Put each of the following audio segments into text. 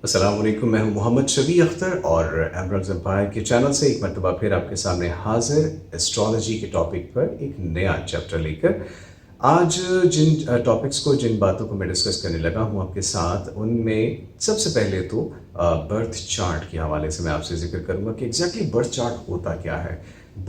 अस्सलाम वालेकुम, मैं हूं मोहम्मद शबी अख्तर और एमराल्ड्स एम्पायर के चैनल से एक मरतबा फिर आपके सामने हाजिर एस्ट्रोलॉजी के टॉपिक पर एक नया चैप्टर लेकर। आज जिन टॉपिक्स को जिन बातों को मैं डिस्कस करने लगा हूं आपके साथ, उनमें सबसे पहले तो बर्थ चार्ट के हवाले से मैं आपसे जिक्र करूंगा कि एग्जैक्टली बर्थ चार्ट होता क्या है,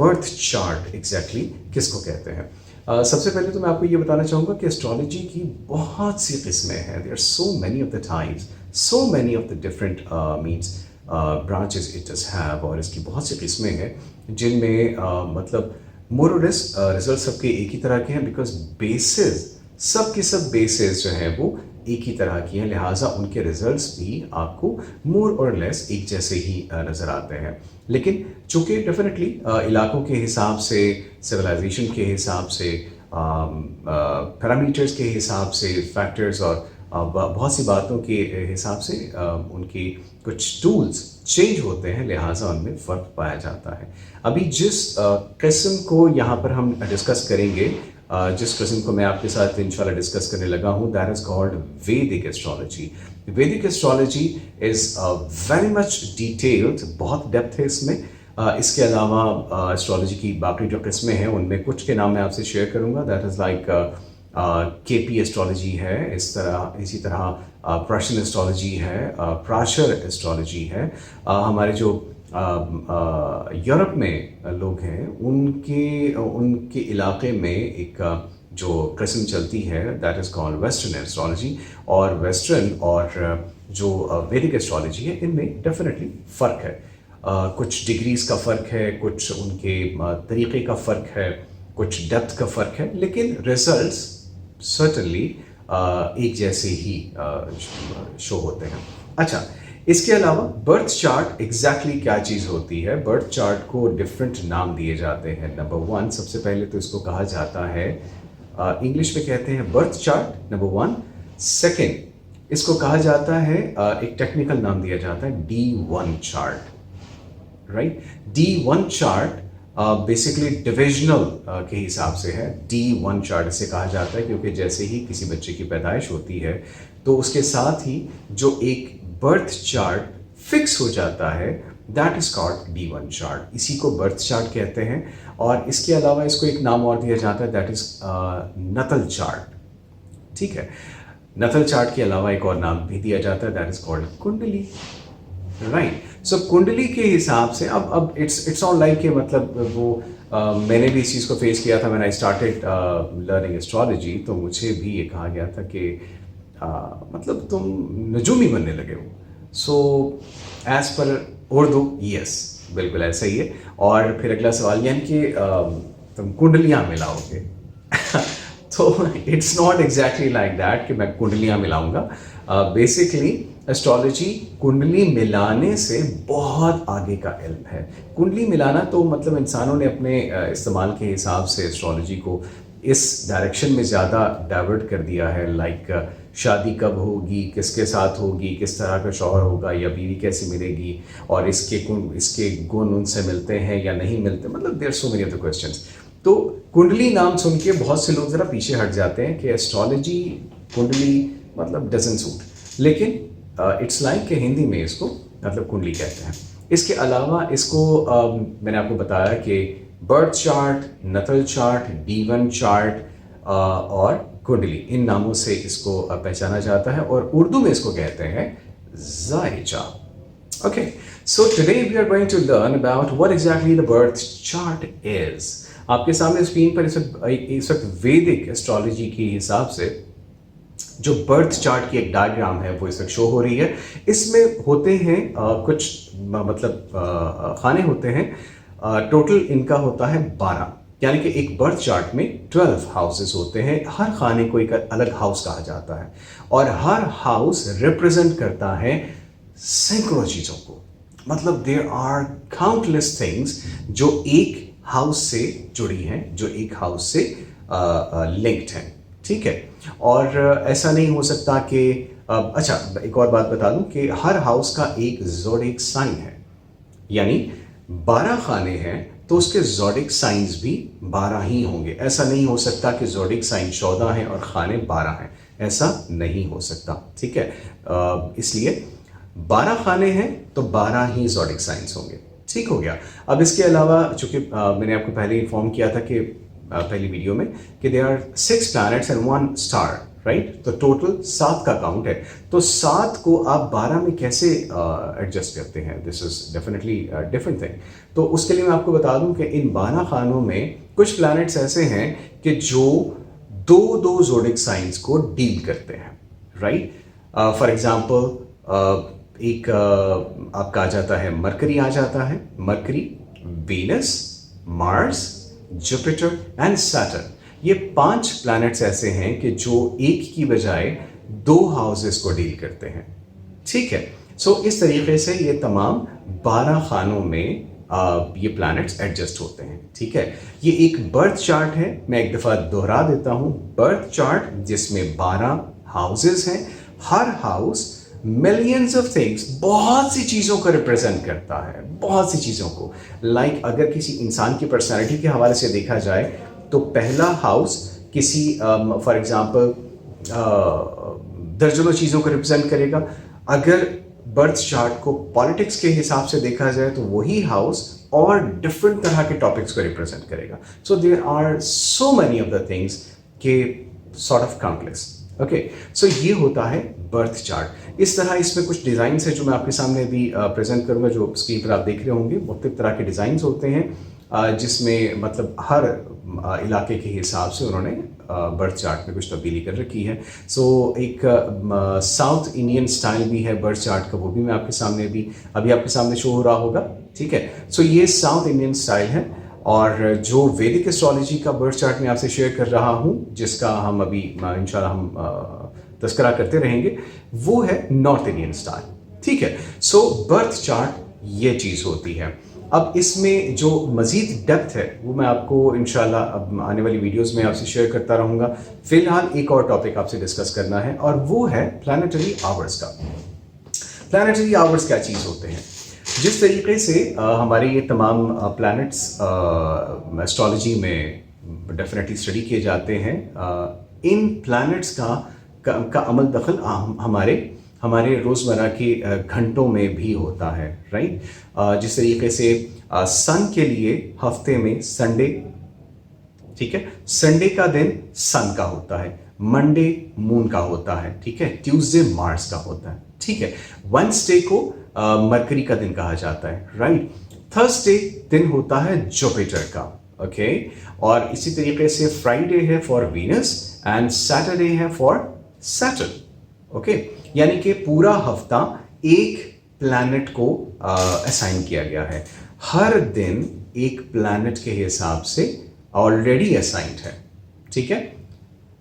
बर्थ चार्ट एग्जैक्टली किसको कहते हैं। सबसे पहले तो मैं आपको ये बताना चाहूँगा कि एस्ट्रोलॉजी की बहुत सी किस्में हैं। There are so many of the types, so many of the different means branches it does have, और इसकी बहुत सी किस्में हैं जिनमें मतलब मोर और लेस रिजल्ट सबके एक ही तरह के हैं, बिकॉज बेसिस सब के सब बेसिस जो हैं वो एक ही तरह की हैं, लिहाजा उनके रिजल्ट्स भी आपको मोर और लेस एक जैसे ही नज़र आते हैं। लेकिन चूँकि डेफिनेटली इलाकों के हिसाब से, सिविलाइजेशन के हिसाब से, पैरामीटर्स के हिसाब से, फैक्टर्स और बहुत सी बातों के हिसाब से उनकी कुछ टूल्स चेंज होते हैं, लिहाजा उनमें फ़र्क पाया जाता है। अभी जिस किस्म को यहाँ पर हम डिस्कस करेंगे, जिस किस्म को मैं आपके साथ इंशाल्लाह डिस्कस करने लगा हूँ, दैट इज़ कॉल्ड वैदिक एस्ट्रोलॉजी। वैदिक astrology is very much detailed, बहुत डेप्थ है इसमें। इसके अलावा एस्ट्रोलॉजी की बाकी जो किस्में हैं उनमें कुछ के नाम मैं आपसे शेयर करूँगा। That is like KP astrology है, इसी तरह प्रशन एस्ट्रोलॉजी है, प्राशर एस्ट्रोलॉजी है। हमारे जो यूरोप में लोग हैं उनके उनके इलाके में एक जो किस्म चलती है, that is called western astrology. और वेस्टर्न और जो वैदिक एस्ट्रोलॉजी है, इनमें डेफिनेटली फ़र्क है। कुछ डिग्रीज़ का फ़र्क है, कुछ उनके तरीक़े का फ़र्क है, कुछ डेप्थ का फ़र्क है, लेकिन रिजल्ट्स सर्टनली एक जैसे ही शो होते हैं। अच्छा, इसके अलावा बर्थ चार्ट एग्जैक्टली क्या चीज़ होती है? बर्थ चार्ट को डिफरेंट नाम दिए जाते हैं। नंबर वन, सबसे पहले तो इसको कहा जाता है, इंग्लिश में कहते हैं birth chart, number one. Second, इसको कहा जाता है, एक टेक्निकल नाम दिया जाता है D1 chart, right. D1 chart basically divisional के हिसाब से है। D1 चार्ट इसे कहा जाता है क्योंकि जैसे ही किसी बच्चे की पैदाइश होती है तो उसके साथ ही जो एक बर्थ चार्ट फिक्स हो जाता है, that is called D1 chart. इसी को बर्थ चार्ट कहते हैं। और इसके अलावा इसको एक नाम और दिया जाता है, दैट इज नतल चार्ट, ठीक है। नतल चार्ट के अलावा एक और नाम भी दिया जाता है, दैट इज कॉल्ड कुंडली, राइट। सो कुंडली के हिसाब से अब इट्स ऑल लाइक कि मतलब वो मैंने भी इस चीज़ को फेस किया था। When I started learning astrology, तो मुझे भी ये कहा गया था कि मतलब तुम नजूमी बनने लगे हो। So as per Urdu, yes, बिल्कुल ऐसा ही है। और फिर अगला सवाल यानी कि तुम कुंडलियाँ मिलाओगे तो it's not exactly like that कि मैं कुंडलियाँ मिलाऊंगा। बेसिकली एस्ट्रोलॉजी कुंडली मिलाने से बहुत आगे का इल्म है। कुंडली मिलाना तो मतलब इंसानों ने अपने इस्तेमाल के हिसाब से एस्ट्रोलॉजी को इस डायरेक्शन में ज़्यादा डाइवर्ट कर दिया है, लाइक शादी कब होगी, किसके साथ होगी, किस तरह का शौहर होगा, या बीवी कैसे मिलेगी, और इसके गुण उनसे मिलते हैं या नहीं मिलते, मतलब there so many of the questions. तो कुंडली नाम सुन के बहुत से लोग ज़रा पीछे हट जाते हैं कि एस्ट्रोलॉजी कुंडली मतलब डजंट सूट, लेकिन इट्स लाइक कि हिंदी में इसको मतलब कुंडली कहते हैं। इसके अलावा इसको मैंने आपको बताया कि birth chart, natal chart, D1 chart और कुंडली, इन नामों से इसको पहचाना जाता है, और उर्दू में इसको कहते हैं ज़ायचा। Okay, so today we are going to learn about what exactly the birth chart is. आपके सामने स्क्रीन पर इस वक्त वैदिक एस्ट्रोलॉजी के हिसाब से जो बर्थ चार्ट की एक डायग्राम है वो इस वक्त शो हो रही है। इसमें होते हैं कुछ मतलब खाने होते हैं, टोटल इनका होता है 12, यानी कि एक बर्थ चार्ट में 12 हाउसेस होते हैं। हर खाने को एक अलग हाउस कहा जाता है, और हर हाउस रिप्रेजेंट करता है सैकड़ों चीज़ों को। मतलब देयर आर काउंटलेस थिंग्स जो एक हाउस से जुड़ी हैं, जो एक हाउस से लिंक्ड हैं, ठीक है। और ऐसा नहीं हो सकता कि अच्छा, एक और बात बता दूं कि हर हाउस का एक ज़ोडिक साइन है, यानी 12 खाने हैं तो उसके ज़ोडिक साइंस भी 12 ही होंगे। ऐसा नहीं हो सकता कि ज़ोडिक साइन 14 हैं और खाने 12 हैं, ऐसा नहीं हो सकता, ठीक है। इसलिए 12 खाने हैं तो 12 ही ज़ोडिक साइंस होंगे। ठीक हो गया। अब इसके अलावा चूंकि मैंने आपको पहले इन्फॉर्म किया था कि पहली वीडियो में कि they are 6 planets and 1 star, right? तो टोटल 7 का काउंट है। तो 7 को आप 12 में कैसे एडजस्ट करते हैं? This is definitely different thing. तो उसके लिए मैं आपको बता दूं कि इन 12 खानों में कुछ प्लैनेट्स ऐसे हैं कि जो दो दो ज़ोडिक साइंस को डील करते हैं, राइट? फॉर एग्जाम्पल एक आपका आ जाता है मरकरी, आ जाता है mercury, Venus, Mars, Jupiter and Saturn. ये 5 प्लैनेट्स ऐसे हैं कि जो एक की बजाय 2 हाउसेस को डील करते हैं। ठीक है। सो इस तरीके से ये तमाम 12 खानों में ये प्लैनेट्स एडजस्ट होते हैं। ठीक है। ये एक बर्थ चार्ट है, मैं एक दफ़ा दोहरा देता हूं। बर्थ चार्ट जिसमें 12 हाउसेस हैं। हर हाउस मिलियंस ऑफ थिंग्स, बहुत सी चीज़ों को रिप्रेजेंट करता है, बहुत सी चीज़ों को। लाइक अगर किसी इंसान की पर्सनैलिटी के हवाले से देखा जाए तो पहला हाउस किसी फॉर एग्जांपल दर्जनों चीज़ों को रिप्रेजेंट करेगा। अगर बर्थ चार्ट को पॉलिटिक्स के हिसाब से देखा जाए तो वही हाउस और डिफरेंट तरह के टॉपिक्स को रिप्रेजेंट करेगा। So there are so many of the things के sort of complex. Okay, so ये होता है बर्थ चार्ट। इस तरह इसमें कुछ डिज़ाइन है जो मैं आपके सामने भी प्रेजेंट करूंगा, जो स्क्रीन पर आप देख रहे होंगे। मुख्तलिफ तरह के डिज़ाइंस होते हैं जिसमें मतलब हर इलाके के हिसाब से उन्होंने बर्थ चार्ट में कुछ तब्दीली कर रखी है। सो एक साउथ इंडियन स्टाइल भी है बर्थ चार्ट का, वो भी मैं आपके सामने अभी आपके सामने शो हो रहा होगा। ठीक है। सो ये साउथ इंडियन स्टाइल है। और जो वैदिक एस्ट्रोलॉजी का बर्थ चार्ट मैं आपसे शेयर कर रहा हूँ, जिसका हम अभी इंशाल्लाह हम तस्करा करते रहेंगे, वो है नॉर्थ इंडियन स्टाइल। ठीक है। सो बर्थ चार्ट ये चीज़ होती है। अब इसमें जो मज़ीद डेप्थ है वो मैं आपको इंशाल्लाह अब आने वाली वीडियोस में आपसे शेयर करता रहूँगा। फिलहाल एक और टॉपिक आपसे डिस्कस करना है और वो है प्लानिटरी आवर्स का। प्लानिटरी आवर्स क्या चीज़ होते हैं? जिस तरीके से हमारे ये तमाम प्लैनेट्स एस्ट्रोलॉजी में डेफिनेटली स्टडी किए जाते हैं, इन प्लैनेट्स का अमल दखल हमारे रोज़मर्रा के घंटों में भी होता है, राइट? जिस तरीके से सन के लिए हफ्ते में संडे, ठीक है, संडे का दिन सन का होता है, मंडे मून का होता है, ठीक है, ट्यूसडे मार्स का होता है, ठीक है, वेडनेसडे को मरकरी का दिन कहा जाता है, राइट? थर्सडे दिन होता है जुपिटर का, ओके, और इसी तरीके से फ्राइडे है फॉर वीनस एंड सैटरडे है फॉर सैटर्न, ओके। यानी कि पूरा हफ्ता एक प्लैनेट को असाइन किया गया है। हर दिन एक प्लैनेट के हिसाब से ऑलरेडी असाइंड है, ठीक है।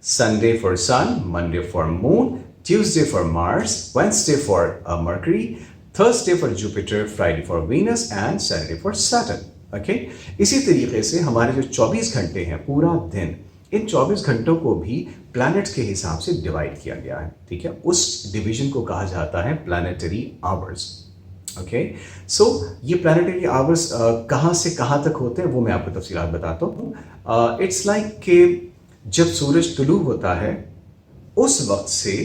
Sunday for sun, Monday for moon, Tuesday for Mars, Wednesday for Mercury, Thursday for Jupiter, Friday for Venus and Saturday for Saturn, okay. इसी तरीके से हमारे जो 24 घंटे हैं पूरा दिन, इन 24 घंटों को भी प्लैनेट्स के हिसाब से डिवाइड किया गया है, ठीक है। उस डिवीजन को कहा जाता है प्लैनेटरी आवर्स, ओके। सो ये प्लैनेटरी आवर्स कहाँ से कहाँ तक होते हैं वो मैं आपको तफसीलात बताता हूँ। इट्स लाइक कि जब सूरज तुलू होता है उस वक्त से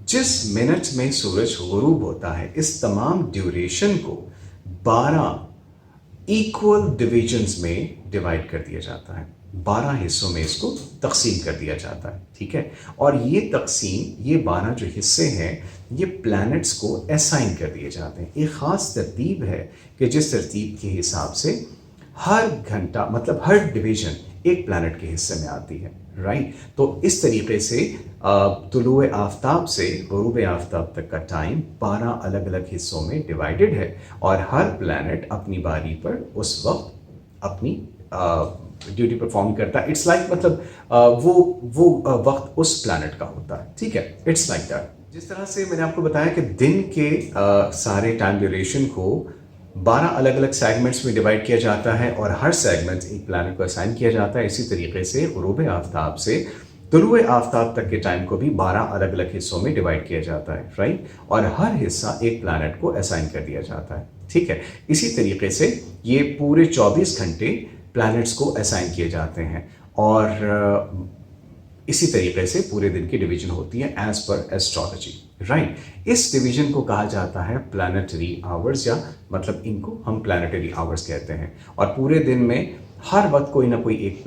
जिस मिनट में सूरज गुरूब होता है, इस तमाम ड्यूरेशन को 12 इक्वल डिविजन्स में डिवाइड कर दिया जाता है। 12 हिस्सों में इसको तकसीम कर दिया जाता है, ठीक है। और ये तकसीम, ये 12 जो हिस्से हैं, ये प्लैनेट्स को असाइन कर दिए जाते हैं। एक ख़ास तरतीब है कि जिस तरतीब के हिसाब से हर घंटा मतलब हर डिवीजन एक प्लैनेट के हिस्से में आती है, राइट? तो इस तरीके से तुलुए आफ्ताब से गुरूब आफ्ताब तक का टाइम 12 अलग अलग हिस्सों में डिवाइडेड है और हर प्लैनेट अपनी बारी पर उस वक्त अपनी ड्यूटी परफॉर्म करता है। इट्स लाइक मतलब वो वक्त उस प्लैनेट का होता है, ठीक है। It's like that. जिस तरह से मैंने आपको बताया कि दिन के सारे टाइम ड्यूरेशन को 12 अलग अलग सेगमेंट्स में डिवाइड किया जाता है और हर सेगमेंट एक प्लैनेट को असाइन किया जाता है। इसी तरीके से गुरूब आफ्ताब से तुलुए आफ्ताब तक के टाइम को भी 12 अलग अलग हिस्सों में डिवाइड किया जाता है, राइट? और हर हिस्सा एक प्लैनेट को असाइन कर दिया जाता है, ठीक है। इसी तरीके से ये पूरे 24 घंटे प्लैनेट्स को असाइन किए जाते हैं और इसी तरीके से पूरे दिन की डिवीजन होती है एज पर एस्ट्रोलॉजी, राइट। इस डिवीजन को कहा जाता है प्लानिटरी आवर्स, या मतलब इनको हम प्लानिटरी आवर्स कहते हैं। और पूरे दिन में हर वक्त कोई ना कोई एक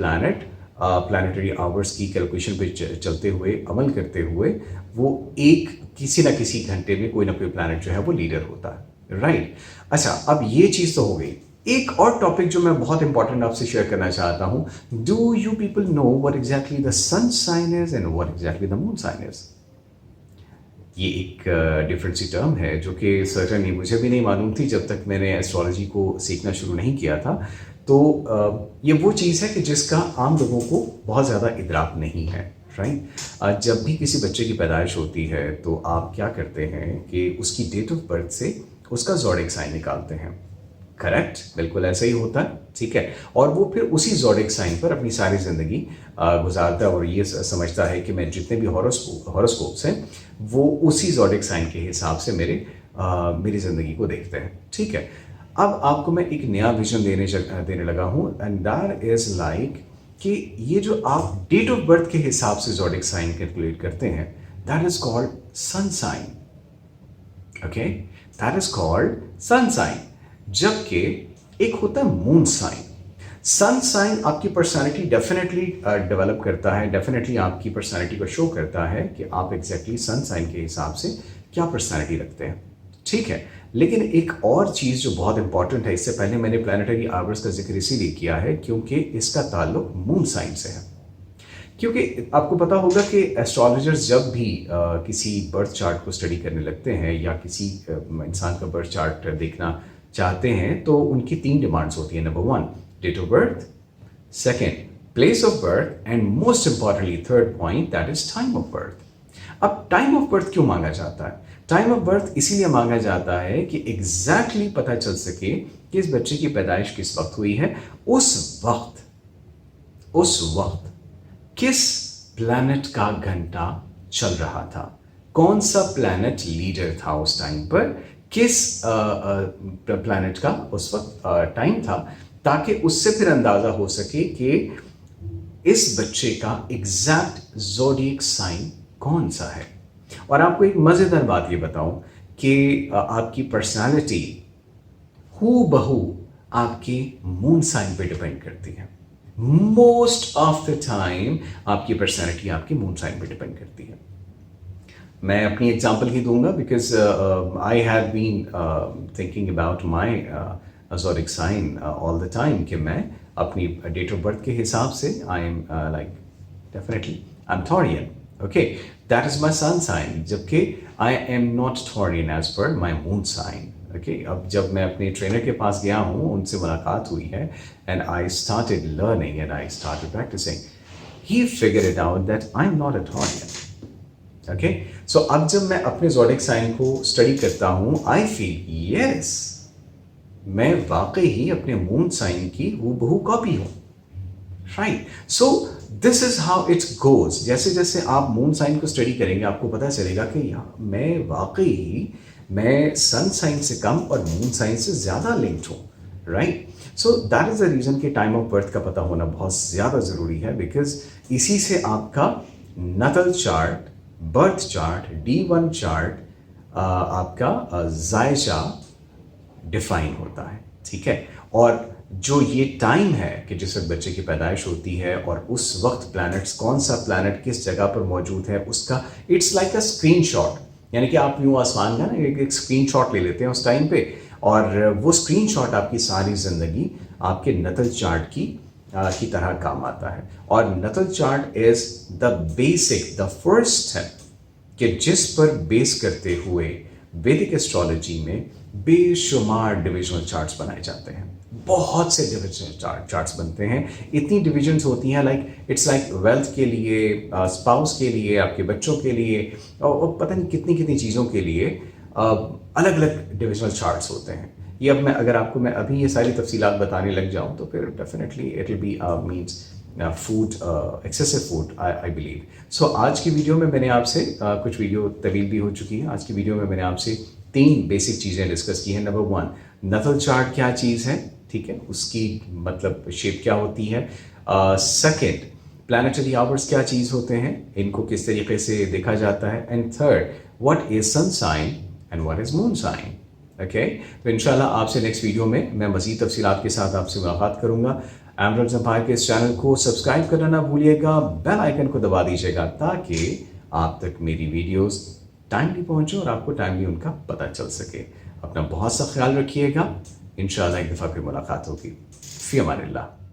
प्लानिटरी आवर्स की कैलकुलेशन पे चलते हुए, अमल करते हुए, वो एक किसी ना किसी घंटे में कोई ना कोई प्लानट जो है वो लीडर होता है, राइट। अच्छा, अब ये चीज़ तो हो गई। एक और टॉपिक जो मैं बहुत इंपॉर्टेंट आपसे शेयर करना चाहता हूं, do you people know what exactly the sun sign is and what exactly the moon sign is? ये एक डिफरेंट सी टर्म है जो कि सर्टनली मुझे भी नहीं मालूम थी जब तक मैंने एस्ट्रोलॉजी को सीखना शुरू नहीं किया था। तो ये वो चीज़ है कि जिसका आम लोगों को बहुत ज़्यादा इदराक नहीं है, राइट। जब भी किसी बच्चे की पैदाइश होती है तो आप क्या करते हैं कि उसकी डेट ऑफ बर्थ से उसका ज़ोडिएक साइन निकालते हैं, करेक्ट, बिल्कुल ऐसा ही होता है, ठीक है। और वो फिर उसी ज़ोडिएक साइन पर अपनी सारी ज़िंदगी गुजारता है और ये समझता है कि मैं जितने भी हॉरोस्कोप्स हैं वो उसी ज़ोडिएक साइन के हिसाब से मेरी ज़िंदगी को देखते हैं, ठीक है। अब आपको मैं एक नया विजन देने लगा हूँ, एंड दैट इज़ लाइक कि ये जो आप डेट ऑफ बर्थ के हिसाब से ज़ोडिएक साइन कैलकुलेट करते हैं, that is called sun sign, okay, that is called sun sign. जबकि एक होता है मून साइन। सन साइन आपकी पर्सनालिटी डेफिनेटली डेवलप करता है, डेफिनेटली आपकी पर्सनालिटी को शो करता है कि आप एग्जैक्टली सन साइन के हिसाब से क्या पर्सनालिटी रखते हैं, ठीक है। लेकिन एक और चीज़ जो बहुत इंपॉर्टेंट है, इससे पहले मैंने प्लानिटरी आवर्स का जिक्र इसीलिए किया है क्योंकि इसका ताल्लुक मून साइन से है। क्योंकि आपको पता होगा कि एस्ट्रोलॉजर्स जब भी किसी बर्थ चार्ट को स्टडी करने लगते हैं या किसी इंसान का बर्थ चार्ट देखना चाहते हैं तो उनकी 3 डिमांड्स होती हैं। Number 1 date of birth, second place of birth, and most importantly third point that is time of birth. अब टाइम ऑफ बर्थ क्यों मांगा जाता है? टाइम ऑफ बर्थ इसीलिए मांगा जाता है कि एग्जैक्टली पता चल सके कि इस बच्चे की पैदाइश किस वक्त हुई है, उस वक्त किस प्लैनेट का घंटा चल रहा था, कौन सा प्लैनेट लीडर था उस टाइम पर, किस प्लैनेट का उस वक्त टाइम था, ताकि उससे फिर अंदाजा हो सके कि इस बच्चे का एग्जैक्ट ज़ोडिएक साइन कौन सा है। और आपको एक मज़ेदार बात ये बताऊं कि आपकी पर्सनालिटी हूबहू आपके मून साइन पे डिपेंड करती है। मोस्ट ऑफ द टाइम आपकी पर्सनालिटी आपके मून साइन पे डिपेंड करती है। मैं अपनी एग्जांपल ही दूंगा because I have been thinking about my zodiac sign all the time कि मैं अपनी डेट ऑफ बर्थ के हिसाब से I am like definitely I am Taurean, okay, that is my sun sign, जबकि I am not Taurean as per my moon sign, okay. अब जब मैं अपने ट्रेनर के पास गया हूँ, उनसे मुलाकात हुई है, and I started learning and I started practising, he figured it out that I am not a Taurean, okay. So अब जब मैं अपने ज़ोडिएक साइन को स्टडी करता हूँ, आई फील यस, मैं वाकई ही अपने मून साइन की हूबहू कॉपी हूँ, right. So this is how it goes. जैसे जैसे आप मून साइन को स्टडी करेंगे आपको पता चलेगा कि मैं वाकई ही मैं सन साइन से कम और मून साइन से ज़्यादा लिंक्ड हूँ, right. So that is the reason कि टाइम ऑफ बर्थ का पता होना बहुत ज़्यादा ज़रूरी है, बिकॉज इसी से आपका natal chart, birth chart, D1 chart, आपका जायजा डिफाइन होता है, ठीक है। और जो ये टाइम है कि जिस वक्त बच्चे की पैदाइश होती है और उस वक्त प्लैनेट्स, कौन सा प्लैनेट किस जगह पर मौजूद है, उसका इट्स लाइक अ स्क्रीनशॉट। यानी कि आप यूँ आसमान का ना एक स्क्रीनशॉट ले लेते हैं उस टाइम पे, और वो स्क्रीनशॉट आपकी सारी ज़िंदगी आपके नतल चार्ट की तरह काम आता है। और natal chart is the basic, the first step कि जिस पर बेस करते हुए वैदिक एस्ट्रोलॉजी में बेशुमार डिविजनल चार्ट्स बनाए जाते हैं। बहुत से डिविजनल चार्ट्स बनते हैं, इतनी डिविजन्स होती हैं, लाइक इट्स लाइक वेल्थ के लिए, स्पाउस के लिए, आपके बच्चों के लिए, और पता नहीं कितनी कितनी चीज़ों के लिए अलग अलग डिविजनल चार्ट्स होते हैं। ये अब अगर आपको मैं अभी ये सारी तफसीलात बताने लग जाऊँ तो फिर definitely it will be means food, excessive food, I believe. So आज की वीडियो में मैंने आपसे कुछ वीडियो तवील भी हो चुकी है। आज की वीडियो में मैंने आपसे 3 बेसिक चीज़ें डिस्कस की हैं। नंबर 1 नतल चार्ट क्या चीज़ है, ठीक है, उसकी मतलब शेप क्या होती है। सेकेंड प्लानिटरी आवर्स क्या चीज़ होते हैं, इनको किस तरीके से देखा जाता है, and third what is sun sign and what is moon sign. Okay, तो इंशाल्लाह आपसे नेक्स्ट वीडियो में मैं मज़ीद तफसीलात के साथ आपसे मुलाकात करूँगा। एमराल्ड्स एम्पायर के इस चैनल को सब्सक्राइब करना ना भूलिएगा, बेल आइकन को दबा दीजिएगा ताकि आप तक मेरी वीडियोस टाइमली पहुँचो और आपको टाइमली उनका पता चल सके। अपना बहुत सा ख्याल रखिएगा, इंशाल्लाह एक दफ़ा फिर मुलाकात होगी। फ़ी अमानिल्लाह।